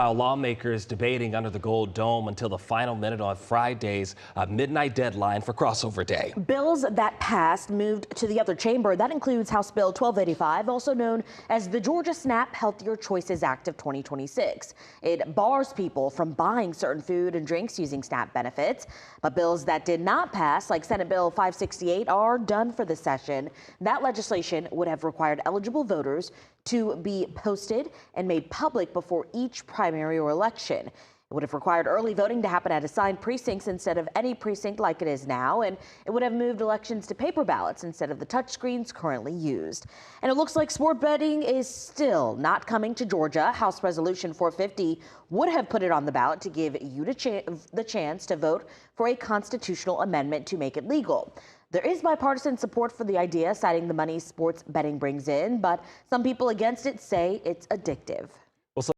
While lawmakers debating under the Gold Dome until the final minute on Friday's midnight deadline for crossover day. Bills that passed moved to the other chamber. That includes House Bill 1285, also known as the Georgia SNAP Healthier Choices Act of 2026. It bars people from buying certain food and drinks using SNAP benefits. But bills that did not pass, like Senate Bill 568, are done for the session. That legislation would have required eligible voters to be posted and made public before each primary or election. It would have required early voting to happen at assigned precincts instead of any precinct like it is now, and it would have moved elections to paper ballots instead of the touchscreens currently used. And it looks like sport betting is still not coming to Georgia. House Resolution 450 would have put it on the ballot to give you the chance to vote for a constitutional amendment to make it legal. There is bipartisan support for the idea, citing the money sports betting brings in, but some people against it say it's addictive.